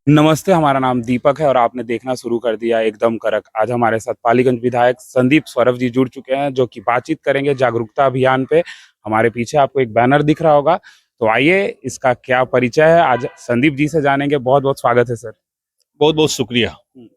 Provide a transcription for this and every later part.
नमस्ते, हमारा नाम दीपक है और आपने देखना शुरू कर दिया एकदम कड़क। आज हमारे साथ पालीगंज विधायक संदीप स्वरव जी जुड़ चुके हैं, जो कि बातचीत करेंगे जागरूकता अभियान पे। हमारे पीछे आपको एक बैनर दिख रहा होगा, तो आइए इसका क्या परिचय है आज संदीप जी से जानेंगे। बहुत-बहुत स्वागत है सर। बहुत बहुत शुक्रिया। हुँ।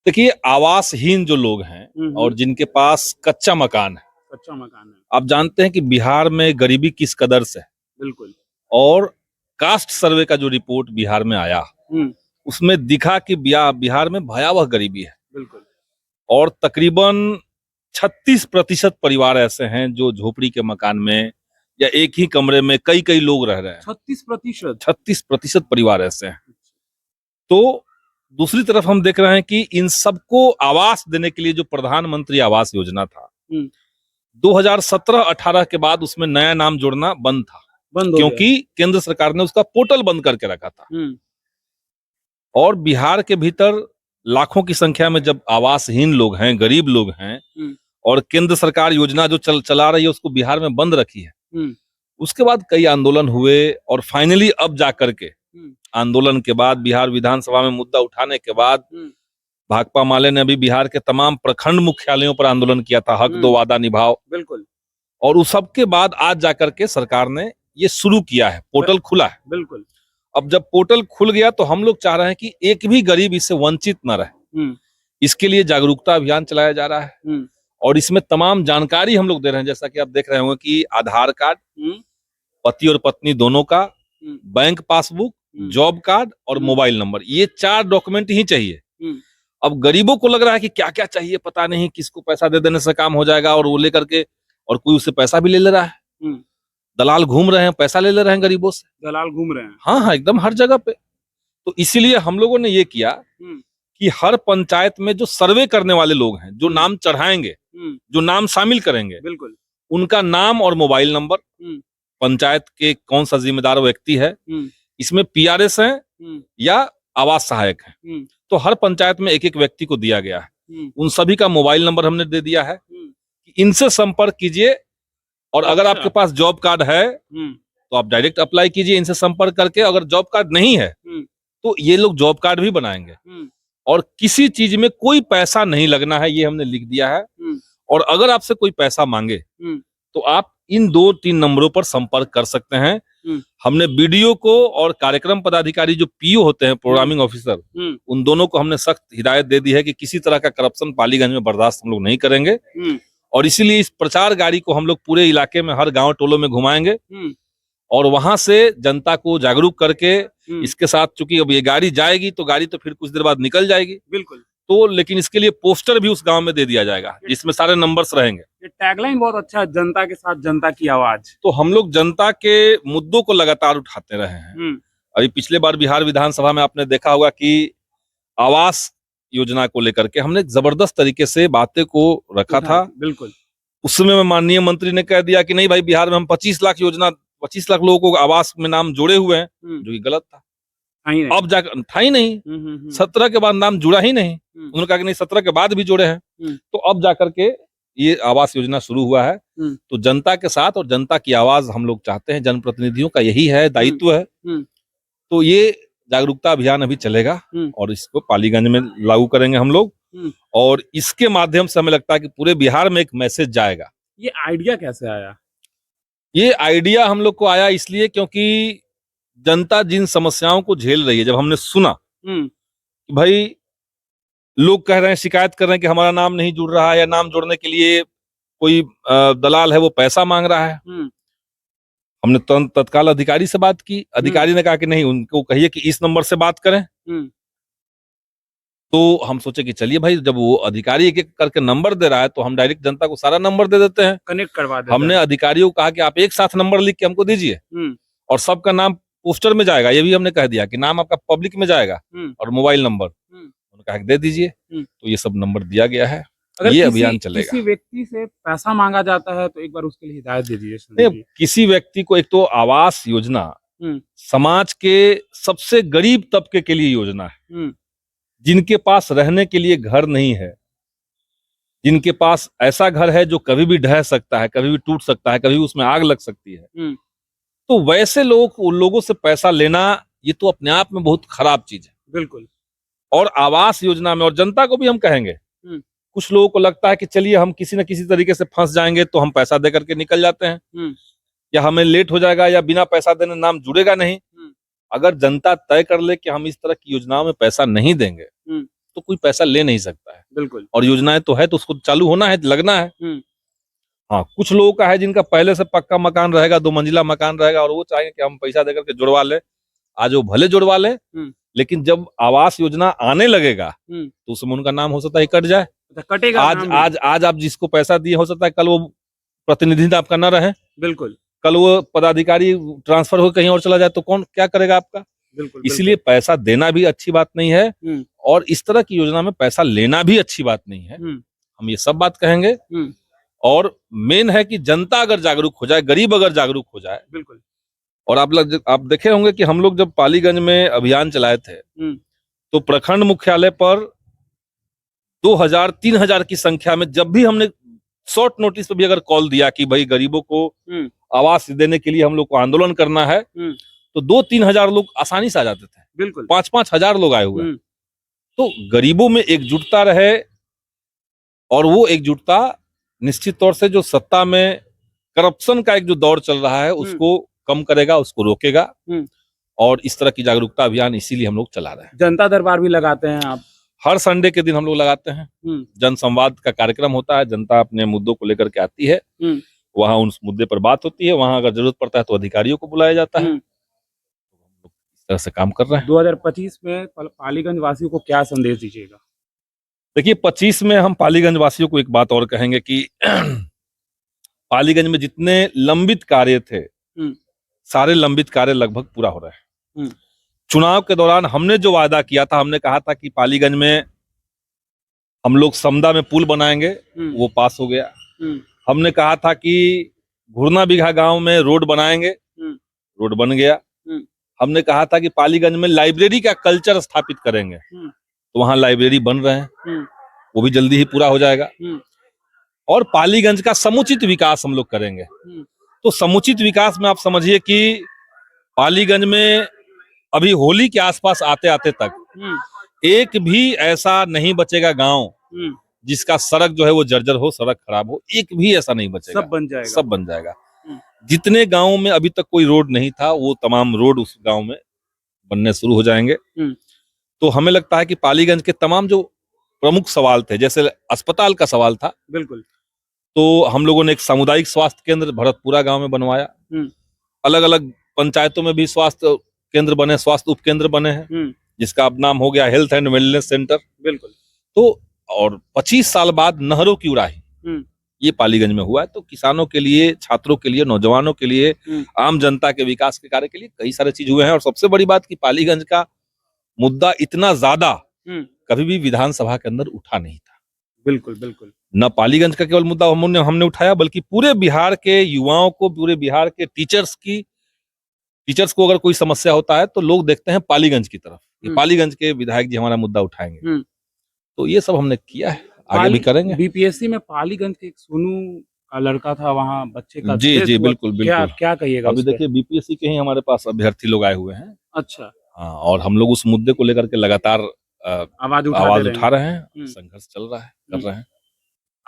देखिए, आवासहीन जो लोग हैं हुँ, और हुँ। जिनके पास कच्चा मकान है, कच्चा मकान है। आप जानते हैं कि बिहार में गरीबी किस कदर से है। बिल्कुल। और कास्ट सर्वे का जो रिपोर्ट बिहार में आया, हुँ, उसमें दिखा कि बिहार में भयावह गरीबी है। बिल्कुल। और तकरीबन 36% परिवार ऐसे हैं जो झोपड़ी के मकान में या एक ही कमरे में कई कई लोग रह रहे हैं। 36%। 36% परिवार ऐसे हैं। तो दूसरी तरफ हम देख रहे हैं कि इन सबको आवास देने के लिए जो प्रधानमंत्री आवास योजना था, हुँ, 2017-18 के बाद उसमें नया नाम जोड़ना बंद था, बंद हो गया। क्योंकि केंद्र सरकार ने उसका पोर्टल बंद करके रखा था। हुँ, और बिहार के भीतर लाखों की संख्या में जब आवासहीन लोग हैं, गरीब लोग हैं, हुँ, और केंद्र सरकार योजना जो चला रही है उसको बिहार में बंद रखी है। हुँ, उसके बाद कई आंदोलन हुए और फाइनली अब जाकर के हुँ, आंदोलन के बाद बिहार विधानसभा में मुद्दा उठाने के बाद हुँ, भाकपा माले ने अभी बिहार के तमाम प्रखंड मुख्यालयों पर आंदोलन किया था, हक हुँ, दो वादा निभाओ। बिल्कुल। और उस सब के बाद आज जाकर के सरकार ने ये शुरू किया है, ब पोर्टल खुला है। बिल्कुल। अब जब पोर्टल खुल गया तो हम लोग चाह रहे हैं कि एक भी गरीब इससे वंचित न रहे। हुँ, इसके लिए जागरूकता अभियान चलाया जा रहा है हुँ, और इसमें तमाम जानकारी हम लोग दे रहे हैं, जैसा कि आप देख रहे होंगे कि आधार कार्ड, हुँ, पति और पत्नी दोनों का, हुँ, बैंक पासबुक, हुँ, जॉब कार्ड और हुँ, मोबाइल नंबर, ये 4 डॉक्यूमेंट ही चाहिए। हुँ, अब गरीबों को लग रहा है कि क्या-क्या चाहिए पता नहीं, किसको पैसा दे देने से काम हो जाएगा, और वो लेकर के और कोई उससे पैसा भी ले रहा है। हुँ। दलाल घूम रहे हैं, पैसा ले रहे हैं गरीबों से। दलाल घूम रहे हैं। हाँ, हाँ, एकदम हर जगह पे। तो इसीलिए हम लोगों ने ये किया हुँ, कि हर पंचायत में जो सर्वे करने वाले लोग हैं, जो हुँ, नाम चढ़ाएँगे, हुँ, जो नाम शामिल करेंगे, बिल्कुल। उनका नाम और मोबाइल नंबर, हुँ, पंचायत के कौन-सा ज़िम्मेदार व्यक्ति है, हुँ, इसमें पीआरएस हैं हुँ, या आवास सहायक हैं। हुँ, तो हर पंचायत में एक-एक व्यक्ति को दिया गया है। हुँ, उन सभी का मोबाइल नंबर हमने दे दिया है हुँ। कि इनसे संपर्क कीजिए। और अगर आपके अच्छा। पास जॉब कार्ड है, हुँ, तो आप डायरेक्ट अप्लाई कीजिए इनसे संपर्क करके। अगर जॉब कार्ड नहीं है, हुँ, तो ये लोग जॉब कार्ड भी बनाएँगे। हुँ, और किसी चीज़ में कोई पैसा नहीं लगना है, ये हमने लिख दिया है। हुँ, और अगर आपसे कोई पैसा माँगे, हुँ, तो आप इन 2-3 नंबरों पर संपर्क कर सकते हैं। हुँ, हमने बीडीओ को और कार्यक्रम पदाधिकारी जो पीओ होते हैं, हुँ, प्रोग्रामिंग ऑफिसर, हुँ, उन दोनों को हमने सख्त हिदायत दे दी है कि किसी तरह का करप्शन पालीगंज में बर्दाश्त हम लोग नहीं करेंगे। हुँ, और इसीलिए इस प्रचार गाड़ी को हम लोग पूरे इलाके में हर गाँव टोलों में घुमाएँगे हुँ, और वहां से जनता को जागरूक करके, हुँ, इसके साथ चूंकि अब ये गाड़ी जाएगी तो गाड़ी तो फिर कुछ देर बाद निकल जाएगी, बिल्कुल। तो लेकिन इसके लिए पोस्टर भी उस गांव में दे दिया जाएगा ये जिसमें सारे नंबर्स रहेंगे। ये टैगलाइन बहुत अच्छा है, जनता के साथ जनता की आवाज़। तो हम लोग जनता के मुद्दों को लगातार उठाते रहे हैं। हुँ, अभी पिछले बार बिहार विधानसभा में आपने देखा होगा कि आवास योजना को लेकर के हमने जबरदस्त तरीके से बातें को रखा उठाए था। थे, बिल्कुल। उस समय में माननीय मंत्री ने कह दिया कि नहीं भाई, बिहार में हम 25 लाख लोगों को आवास में नाम जोड़े हुए हैं, हुँ, जो कि गलत था। हाँ ही नहीं। अब जाकर था ही नहीं, हुँ, हुँ, हुँ, 17 के बाद नाम जुड़ा ही नहीं। हुँ, उन्होंने कहा कि नहीं, 17 के बाद भी जोड़े हैं। हुँ, तो अब जाकर के ये आवास योजना शुरू हुआ है। हुँ, तो जनता के साथ और जनता की आवाज हम लोग चाहते हैं, जनप्रतिनिधियों का यही है, हुँ, दायित्व है। हुँ, तो ये जागरूकता अभियान अभी चलेगा हुँ, और इसको पालीगंज में लागू करेंगे हम लोग। हुँ। और इसके माध्यम से हमें लगता है कि पूरे बिहार में एक मैसेज जाएगा। ये आइडिया कैसे आया? ये आइडिया हम लोग को आया इसलिए क्योंकि जनता जिन समस्याओं को झेल रही है, जब हमने सुना हुँ, कि भाई लोग कह रहे हैं, शिकायत कर रहे हैं कि हमारा नाम नहीं जुड़ रहा है, या नाम जोड़ने के लिए कोई दलाल है वो पैसा मांग रहा है। हुँ, हमने तुरंत तत्काल अधिकारी से बात की। हुँ, अधिकारी ने कहा कि नहीं, उनको कहिए कि इस नंबर से बात करें। हुँ, तो हम सोचे कि चलिए भाई, जब वो अधिकारी एक-एक करके नंबर दे रहा है तो हम डायरेक्ट जनता को सारा नंबर दे देते हैं। कनेक्ट करवा देते हमने हैं। अधिकारियों को कहा कि आप एक साथ नंबर लिख के हमको दीजिए हुँ, और सबका नाम पोस्टर में जाएगा। ये भी हमने कह दिया कि नाम आपका पब्लिक में जाएगा हुँ, और मोबाइल नंबर। हुँ, उन्होंने कहा कि दे दीजिए। हुँ। तो ये सब नंबर दिया गया है। अगर ये किसी अभियान चलेगा। किसी व्यक्ति से पैसा माँगा जाता है, तो एक बार उसके लिए हिदायत दे दीजिए नहीं, संदीप अब जी। किसी व्यक्ति को, एक तो आवास योजना हुँ, समाज के सबसे गरीब तबके के लिए योजना है, हुँ, जिनके पास रहने के लिए घर नहीं है, जिनके पास ऐसा घर है जो कभी भी ढह सकता है, कभी भी टूट सकता है, कभी भी उसमें आग लग सकती है। हुँ, तो वैसे लोग, उन लोगों से पैसा लेना ये तो अपने आप में बहुत खराब चीज है। बिल्कुल। और आवास योजना में, और जनता को भी हम कहेंगे, कुछ लोगों को लगता है कि चलिए हम किसी न किसी तरीके से फंस जाएंगे तो हम पैसा दे करके निकल जाते हैं, या हमें लेट हो जाएगा, या बिना पैसा देने नाम जुड़ेगा नहीं। अगर जनता तय कर ले कि हम इस तरह की योजनाओं में पैसा नहीं देंगे तो कोई पैसा ले नहीं सकता है। बिल्कुल। और योजनाएं तो है तो उसको चालू होना है, लगना है। हाँ, कुछ लोगों का है जिनका पहले से पक्का मकान रहेगा, 2 मंजिला मकान रहेगा, और वो चाहेंगे कि हम पैसा देकर के जुड़वा ले। आज वो भले जुड़वा ले, लेकिन जब आवास योजना आने लगेगा तो उसमें उनका नाम हो सकता है कट जाए। कटेगा। आज आप जिसको पैसा दिए, हो सकता है कल वो प्रतिनिधि आपका न रहे। बिल्कुल। कल वो पदाधिकारी ट्रांसफर हो कहीं और चला जाए तो कौन क्या करेगा आपका। बिल्कुल। इसलिए पैसा देना भी अच्छी बात नहीं है, और इस तरह की योजना में पैसा लेना भी अच्छी बात नहीं है। हम ये सब बात कहेंगे। और मेन है कि जनता अगर जागरूक हो जाए, गरीब अगर जागरूक हो जाए। बिल्कुल। और आप देखे होंगे कि हम लोग जब पालीगंज में अभियान चलाए थे तो प्रखंड मुख्यालय पर 2000-3000 की संख्या में जब भी हमने शॉर्ट नोटिस पे भी अगर कॉल दिया कि भाई गरीबों को आवास देने के लिए हम लोग को आंदोलन करना है, तो 2-3 हजार लोग आसानी से आ जाते थे। बिल्कुल। 5-5 हजार लोग आए हुए। तो गरीबों में एकजुटता रहे, और वो एकजुटता निश्चित तौर से जो सत्ता में करप्शन का एक जो दौर चल रहा है उसको कम करेगा, उसको रोकेगा। और इस तरह की जागरूकता अभियान इसीलिए हम लोग चला रहे हैं। जनता दरबार भी लगाते हैं आप? हर संडे के दिन हम लोग लगाते हैं। जन संवाद का कार्यक्रम होता है, जनता अपने मुद्दों को लेकर के आती है, वहां उस मुद्दे पर बात होती है, वहां अगर जरूरत पड़ता है तो अधिकारियों को बुलाया जाता है। इस तरह से काम कर रहे हैं। 2025 में पालीगंज वासियों को क्या संदेश दीजिएगा? देखिए, 25 में हम पालीगंज वासियों को एक बात और कहेंगे कि पालीगंज में जितने लंबित कार्य थे, सारे लंबित कार्य लगभग पूरा हो रहे हैं। चुनाव के दौरान हमने जो वादा किया था, हमने कहा था कि पालीगंज में हम लोग समदा में पुल बनाएंगे, वो पास हो गया। हमने कहा था कि घुरना बिघा गांव में रोड बनाएंगे, रोड बन गया। हमने कहा था कि पालीगंज में लाइब्रेरी का कल्चर स्थापित करेंगे, तो वहां लाइब्रेरी बन रहे हैं, वो भी जल्दी ही पूरा हो जाएगा। और पालीगंज का समुचित विकास हम लोग करेंगे। तो समुचित विकास में आप समझिए कि पालीगंज में अभी होली के आसपास आते आते तक एक भी ऐसा नहीं बचेगा गांव जिसका सड़क जो है वो जर्जर हो, सड़क खराब हो, एक भी ऐसा नहीं बचेगा। सब बन जाएगा। सब बन जाएगा। जितने गांवों में अभी तक कोई रोड नहीं था, वो तमाम रोड उस गांव में बनने शुरू हो जाएंगे। तो हमें लगता है कि पालीगंज के तमाम जो प्रमुख सवाल थे, जैसे अस्पताल का सवाल था, बिल्कुल, तो हम लोगों ने एक सामुदायिक स्वास्थ्य केंद्र भरतपुरा गांव में बनवाया। अलग अलग पंचायतों में भी स्वास्थ्य केंद्र बने, स्वास्थ्य उपकेंद्र बने हैं, जिसका अब नाम हो गया हेल्थ एंड वेलनेस सेंटर। बिल्कुल। तो और 25 साल बाद नहरों की उड़ाही ये पालीगंज में हुआ है। तो किसानों के लिए, छात्रों के लिए, नौजवानों के लिए, आम जनता के विकास के कार्य के लिए कई सारे चीज हुए हैं। और सबसे बड़ी बात कि पालीगंज का मुद्दा इतना ज्यादा कभी भी विधानसभा के अंदर उठा नहीं था। बिल्कुल बिल्कुल। न पालीगंज का केवल मुद्दा हमने उठाया, बल्कि पूरे बिहार के युवाओं को, पूरे बिहार के टीचर्स को अगर कोई समस्या होता है तो लोग देखते हैं पालीगंज की तरफ, कि पालीगंज के विधायक जी हमारा मुद्दा उठाएंगे। तो ये सब हमने किया है, आगे भी करेंगे। बीपीएससी में पालीगंज के एक सोनू का लड़का था, वहाँ बच्चे का जी बिल्कुल बिल्कुल। क्या कहिएगा? अभी देखिए, बीपीएससी के ही हमारे पास अभ्यर्थी लोग आए हुए हैं। अच्छा। हाँ, और हम लोग उस मुद्दे को लेकर के लगातार आवाज उठा रहे हैं। संघर्ष चल रहा है, कर रहे हैं।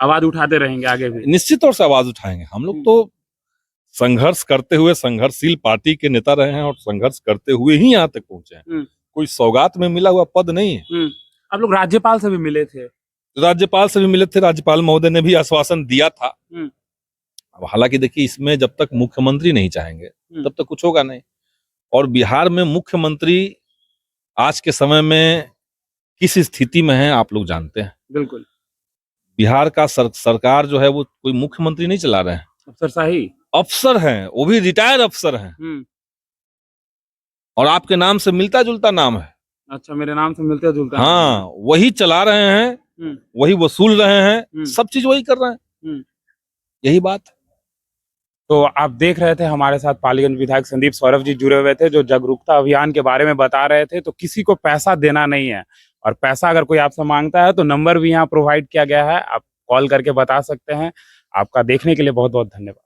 आवाज उठाते रहेंगे आगे भी? निश्चित तौर से आवाज उठाएंगे। हम लोग तो संघर्ष करते हुए संघर्षशील पार्टी के नेता रहे हैं, और संघर्ष करते हुए ही यहाँ तक पहुंचे हैं। कोई सौगात में मिला हुआ पद नहीं है। आप लोग राज्यपाल से भी मिले थे? राज्यपाल से भी मिले थे। राज्यपाल महोदय ने भी आश्वासन दिया था। अब हालांकि देखिए, इसमें जब तक मुख्यमंत्री नहीं चाहेंगे तब तक कुछ होगा नहीं। और बिहार में मुख्यमंत्री आज के समय में किस स्थिति में है आप लोग जानते हैं। बिल्कुल। बिहार का सरकार जो है वो कोई मुख्यमंत्री नहीं चला रहे हैं, अफसरशाही अफसर हैं, वो भी रिटायर्ड अफसर हैं। और आपके नाम से मिलता जुलता नाम है। अच्छा, मेरे नाम से मिलता जुलता? हाँ, वही चला रहे हैं, वही वसूल रहे हैं, सब चीज वही कर रहे हैं। यही बात। तो आप देख रहे थे, हमारे साथ पालीगंज विधायक संदीप सौरभ जी जुड़े हुए थे, जो जागरूकता अभियान के बारे में बता रहे थे। तो किसी को पैसा देना नहीं है, और पैसा अगर कोई आपसे मांगता है तो नंबर भी यहाँ प्रोवाइड किया गया है, आप कॉल करके बता सकते हैं। आपका देखने के लिए बहुत बहुत धन्यवाद।